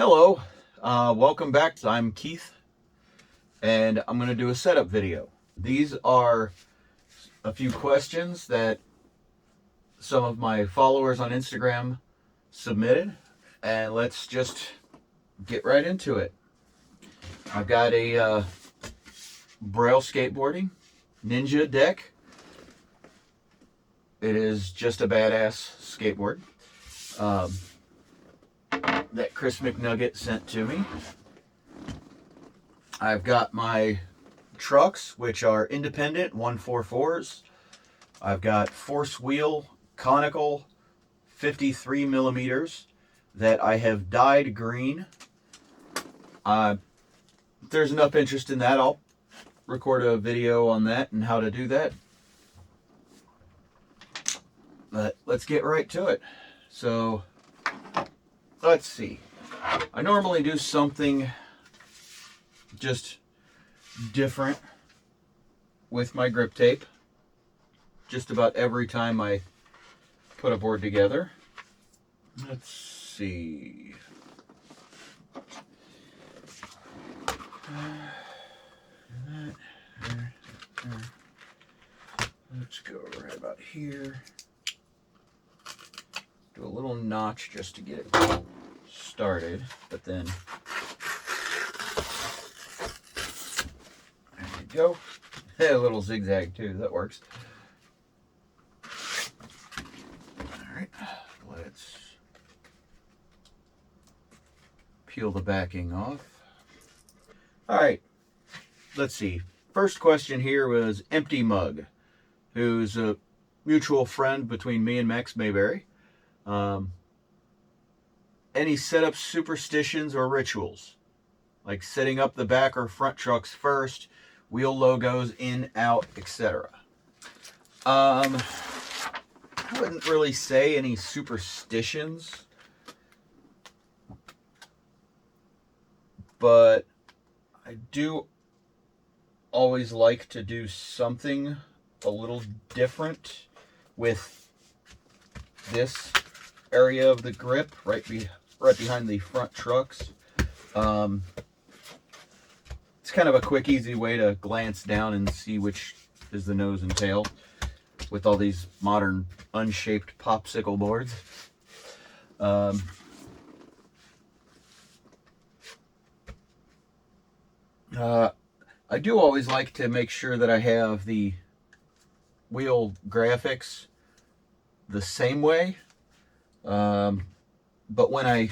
Hello, welcome back. I'm Keith, and I'm going to do a setup video. These are a few questions that some of my followers on Instagram submitted, and let's just get right into it. I've got a Braille skateboarding Ninja deck. It is just a badass skateboard. That Chris McNugget sent to me. I've got my trucks, which are independent 144s. I've got force wheel conical 53 millimeters that I have dyed green. If there's enough interest in that, I'll record a video on that and how to do that. But let's get right to it. So let's see. I normally do something just different with my grip tape just about every time I put a board together. Let's see. Let's go right about here. Do a little notch just to get it started, but then there you go. A little zigzag too, that works. Alright, let's peel the backing off. Alright, let's see. First question here was Empty Mug, who's a mutual friend between me and Max Mayberry. Any setup superstitions or rituals, like setting up the back or front trucks first, wheel logos in, out, etc. I wouldn't really say any superstitions, but I do always like to do something a little different with this area of the grip right behind the front trucks. It's kind of a quick, easy way to glance down and see which is the nose and tail with all these modern unshaped popsicle boards. I do always like to make sure that I have the wheel graphics the same way. But when I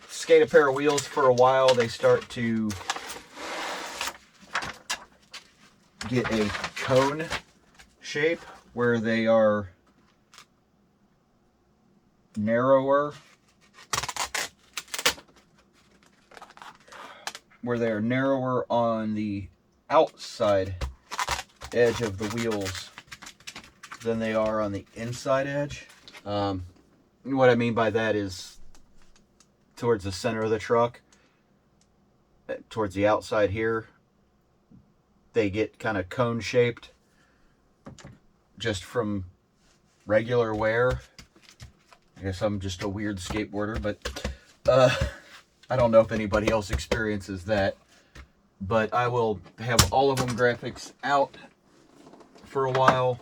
skate a pair of wheels for a while, they start to get a cone shape where they are narrower, on the outside edge of the wheels than they are on the inside edge. What I mean by that is towards the center of the truck, towards the outside here, they get kind of cone shaped just from regular wear. I guess I'm just a weird skateboarder, but I don't know if anybody else experiences that. But I will have all of them graphics out for a while,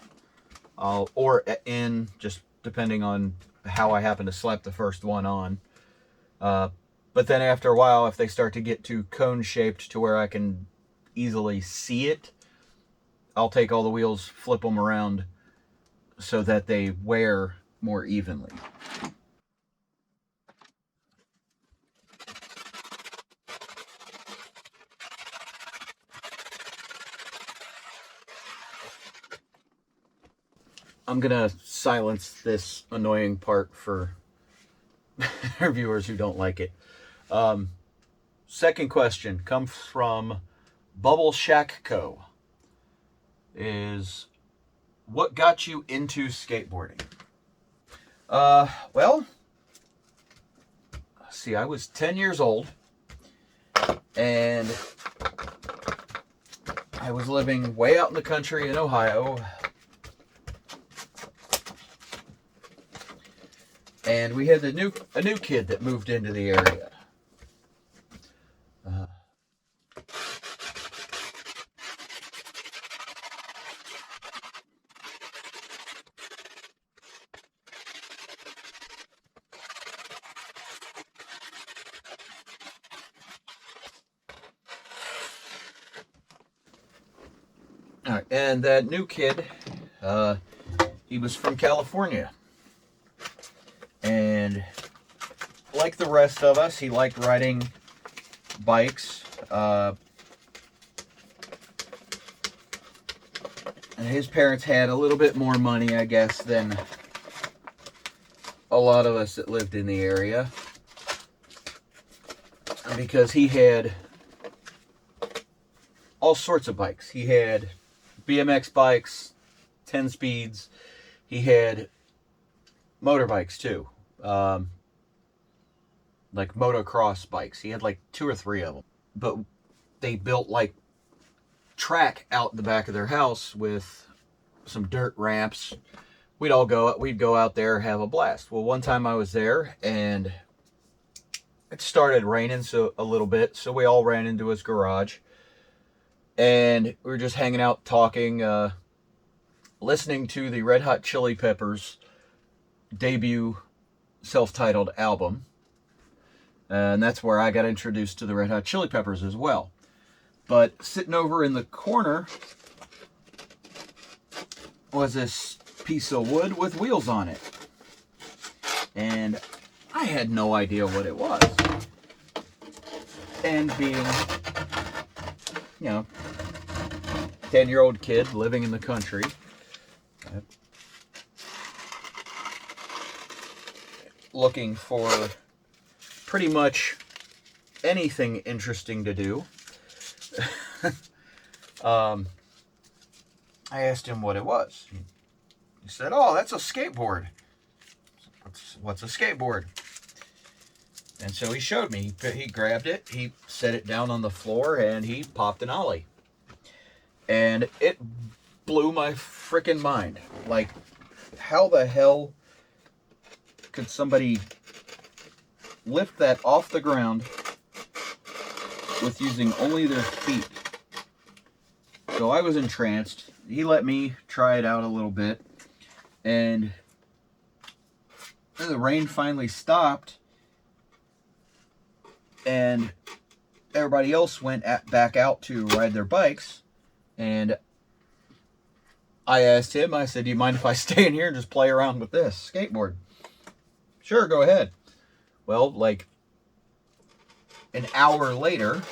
or in, just depending on how I happen to slap the first one on. But then after a while, if they start to get too cone shaped to where I can easily see it, I'll take all the wheels, flip them around so that they wear more evenly. I'm gonna silence this annoying part for our viewers who don't like it. Second question comes from Bubble Shack Co. Is, what got you into skateboarding? Well, see, I was 10 years old, and I was living way out in the country in Ohio. And we had a new kid that moved into the area. All right, and that new kid, he was from California. And like the rest of us, he liked riding bikes. And his parents had a little bit more money, I guess, than a lot of us that lived in the area. Because he had all sorts of bikes. He had BMX bikes, 10 speeds. He had motorbikes too. Like motocross bikes. He had like 2 or 3 of them. But they built like track out the back of their house with some dirt ramps. We'd go out there, have a blast. Well, one time I was there and it started raining a little bit, so we all ran into his garage. And we were just hanging out, talking, listening to the Red Hot Chili Peppers debut self-titled album. And that's where I got introduced to the Red Hot Chili Peppers as well. But sitting over in the corner was this piece of wood with wheels on it. And I had no idea what it was. And being, 10-year-old kid living in the country, looking for pretty much anything interesting to do, I asked him what it was. He said, "Oh, that's a skateboard." What's a skateboard? And so he showed me. He grabbed it, he set it down on the floor, and he popped an ollie. And it blew my freaking mind. Like, how the hell could somebody lift that off the ground with using only their feet? So I was entranced. He let me try it out a little bit. And then the rain finally stopped. And everybody else went back out to ride their bikes. And I asked him, I said, "Do you mind if I stay in here and just play around with this skateboard?" "Sure, go ahead." Well, like an hour later,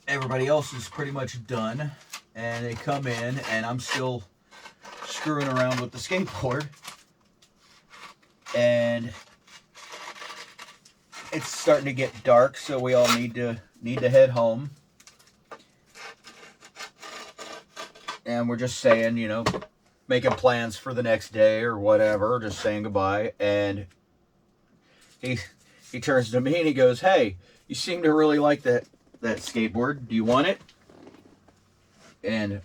everybody else is pretty much done. And they come in, and I'm still screwing around with the skateboard. And it's starting to get dark, so we all need to head home. And we're just saying, making plans for the next day or whatever, just saying goodbye. And he turns to me and he goes, "Hey, you seem to really like that skateboard. Do you want it?" And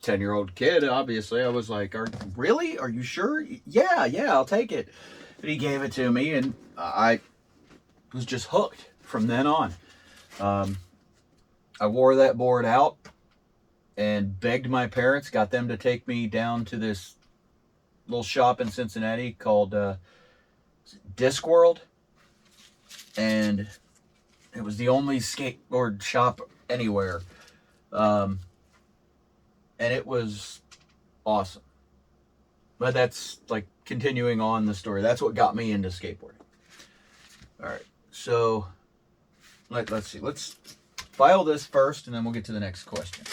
10-year-old kid, obviously, I was like, "Really? Are you sure?" Yeah, I'll take it." And he gave it to me, and I was just hooked from then on. I wore that board out and begged my parents, got them to take me down to this little shop in Cincinnati called Discworld. And it was the only skateboard shop anywhere. And it was awesome. But that's like continuing on the story. That's what got me into skateboarding. All right, so let's see. Let's file this first, and then we'll get to the next question.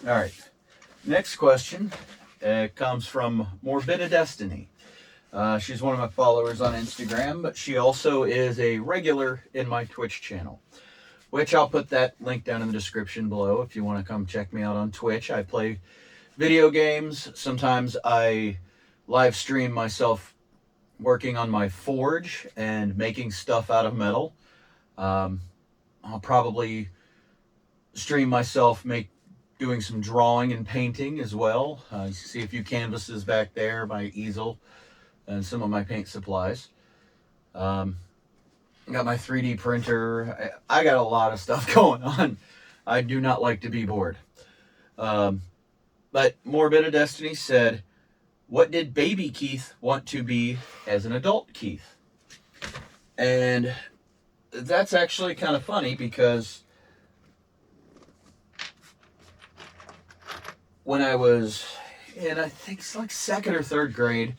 All right, next question comes from Morbid Destiny. She's one of my followers on Instagram, but she also is a regular in my Twitch channel, which I'll put that link down in the description below if you want to come check me out on Twitch. I play video games. Sometimes I live stream myself working on my forge and making stuff out of metal. I'll probably stream myself doing some drawing and painting as well. You see a few canvases back there, my easel, and some of my paint supplies. Got my 3D printer. I got a lot of stuff going on. I do not like to be bored. But Morbid of Destiny said, what did baby Keith want to be as an adult Keith? And that's actually kind of funny because when I was in, I think it's like 2nd or 3rd grade,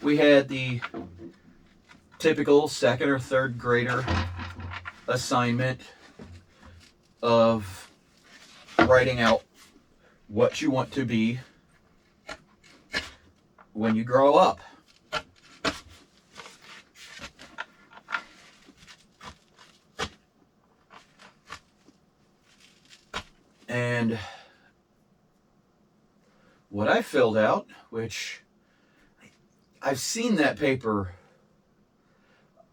we had the typical 2nd or 3rd grader assignment of writing out what you want to be when you grow up. And what I filled out, which I've seen that paper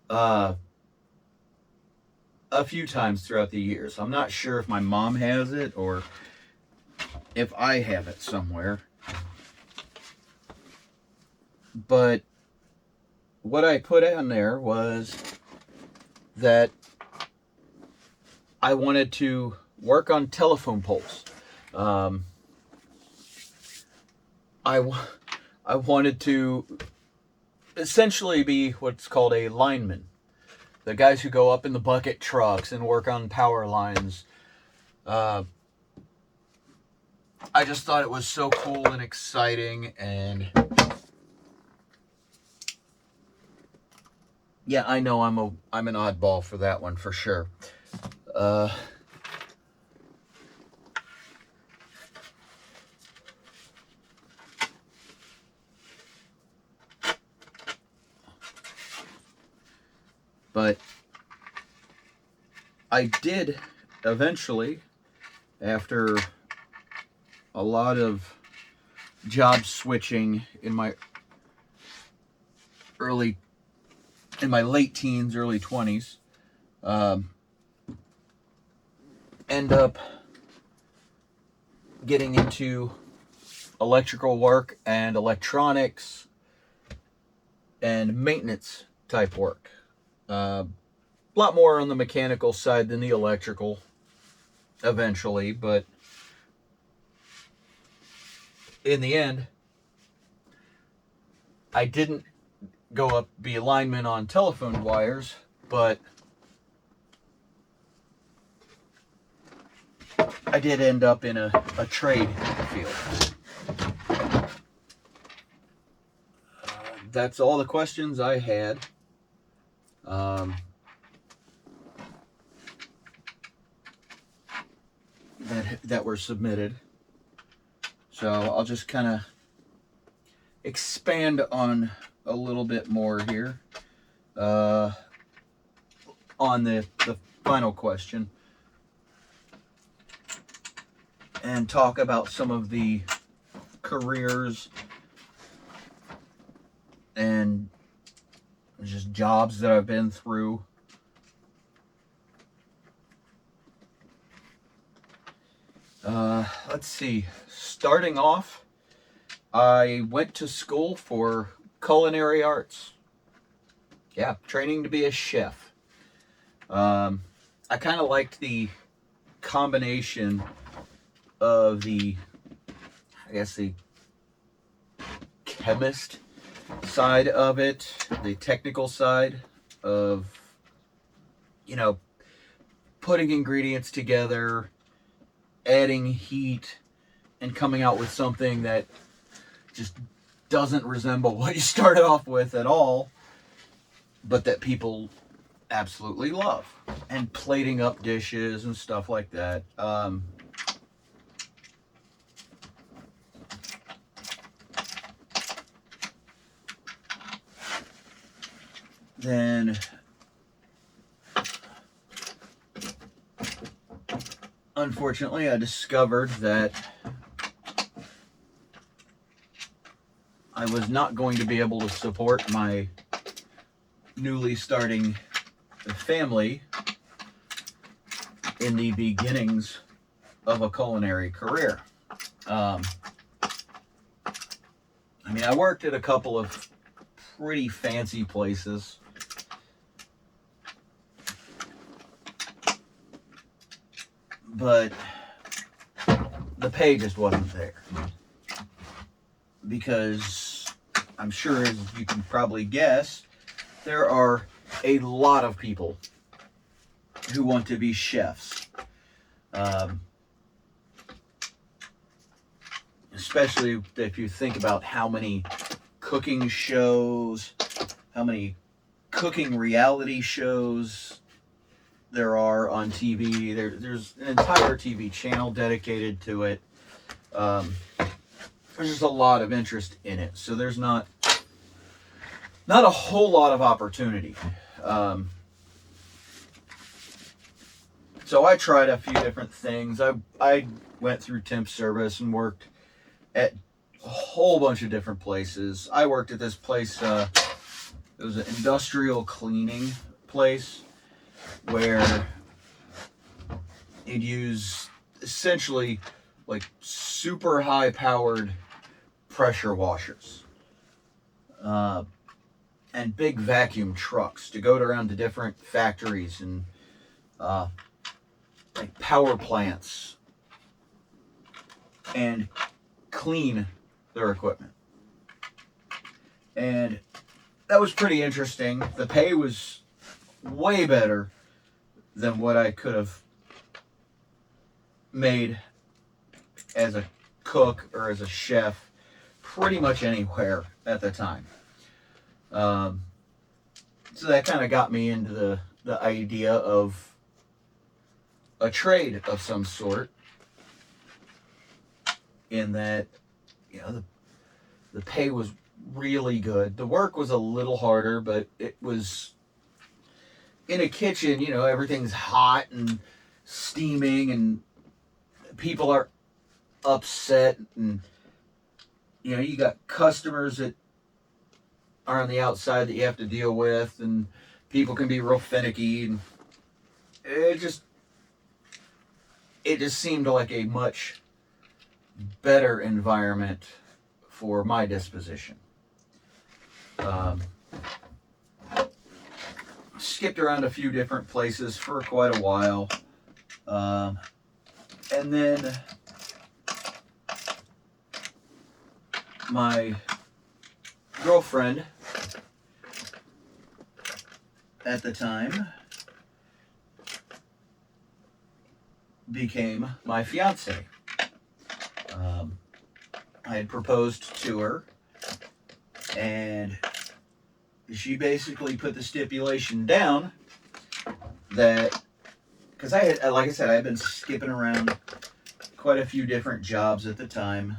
a few times throughout the years. I'm not sure if my mom has it or if I have it somewhere. But what I put on there was that I wanted to work on telephone poles. I wanted to essentially be what's called a lineman. The guys who go up in the bucket trucks and work on power lines. I just thought it was so cool and exciting, and yeah, I know I'm an oddball for that one for sure. But I did eventually, after a lot of job switching in my late teens, early 20s, end up getting into electrical work and electronics and maintenance type work. A lot more on the mechanical side than the electrical eventually, but in the end, I didn't go up be a lineman on telephone wires, but I did end up in a trade field. That's all the questions I had. That were submitted. So I'll just kind of expand on a little bit more here on the final question and talk about some of the careers and just jobs that I've been through. Let's see. Starting off, I went to school for culinary arts. Yeah, training to be a chef. I kind of liked the combination of the chemist side of it, the technical side of, putting ingredients together, adding heat, and coming out with something that just doesn't resemble what you started off with at all, but that people absolutely love. And plating up dishes and stuff like that. then unfortunately I discovered that I was not going to be able to support my newly starting family in the beginnings of a culinary career. I mean, I worked at a couple of pretty fancy places. But the pay just wasn't there. Because I'm sure, as you can probably guess, there are a lot of people who want to be chefs. Especially if you think about how many cooking shows, how many cooking reality shows there are on TV. There's an entire TV channel dedicated to it. There's just a lot of interest in it. So there's not a whole lot of opportunity. So I tried a few different things. I went through temp service and worked at a whole bunch of different places. I worked at this place, it was an industrial cleaning place where you'd use essentially like super high powered pressure washers and big vacuum trucks to go around to different factories and like power plants and clean their equipment. And that was pretty interesting. The pay was way better than what I could have made as a cook or as a chef pretty much anywhere at the time. So that kind of got me into the idea of a trade of some sort, in that, you know, the pay was really good. The work was a little harder, but it was in a kitchen, you know, everything's hot and steaming and people are upset, and you know, you got customers that are on the outside that you have to deal with, and people can be real finicky, and it just seemed like a much better environment for my disposition. Skipped around a few different places for quite a while, and then my girlfriend at the time became my fiance. I had proposed to her, and she basically put the stipulation down that, because I had, like I said, I had been skipping around quite a few different jobs at the time,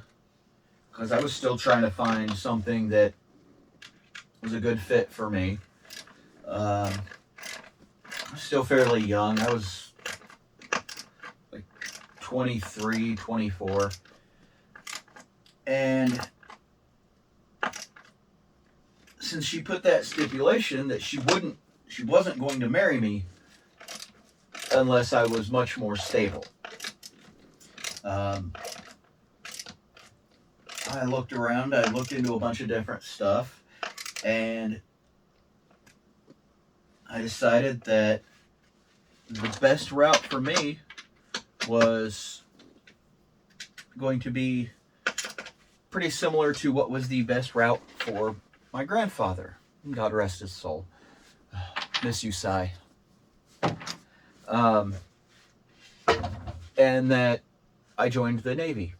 because I was still trying to find something that was a good fit for me. I was still fairly young. I was like 23, 24. And since she put that stipulation that she wasn't going to marry me unless I was much more stable. I looked around, I looked into a bunch of different stuff, and I decided that the best route for me was going to be pretty similar to what was the best route for my grandfather. God rest his soul. Miss you, Si. And that I joined the Navy.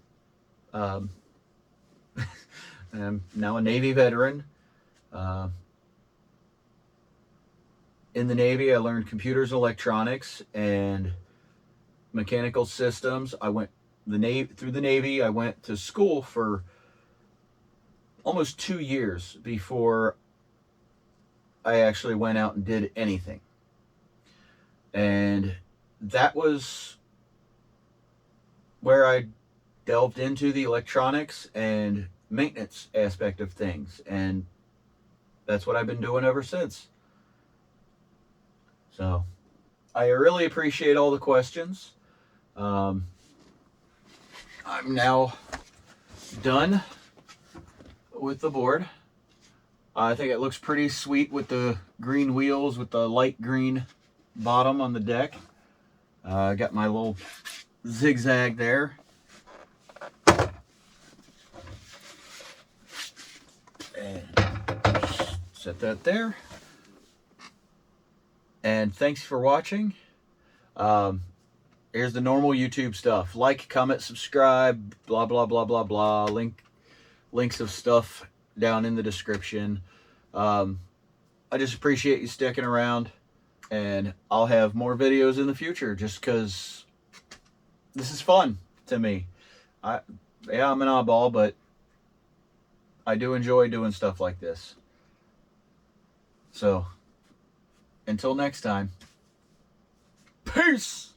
I'm now a Navy veteran. In the Navy, I learned computers, electronics, and mechanical systems. I went through the Navy. I went to school for almost 2 years before I actually went out and did anything. And that was where I delved into the electronics and maintenance aspect of things. And that's what I've been doing ever since. So I really appreciate all the questions. I'm now done with the board. I think it looks pretty sweet with the green wheels with the light green bottom on the deck. I got my little zigzag there. And set that there. And thanks for watching. Here's the normal YouTube stuff. Like, comment, subscribe, blah, blah, blah, blah, blah. Links of stuff down in the description. I just appreciate you sticking around. And I'll have more videos in the future just because this is fun to me. Yeah, I'm an oddball, but I do enjoy doing stuff like this. So, until next time, peace!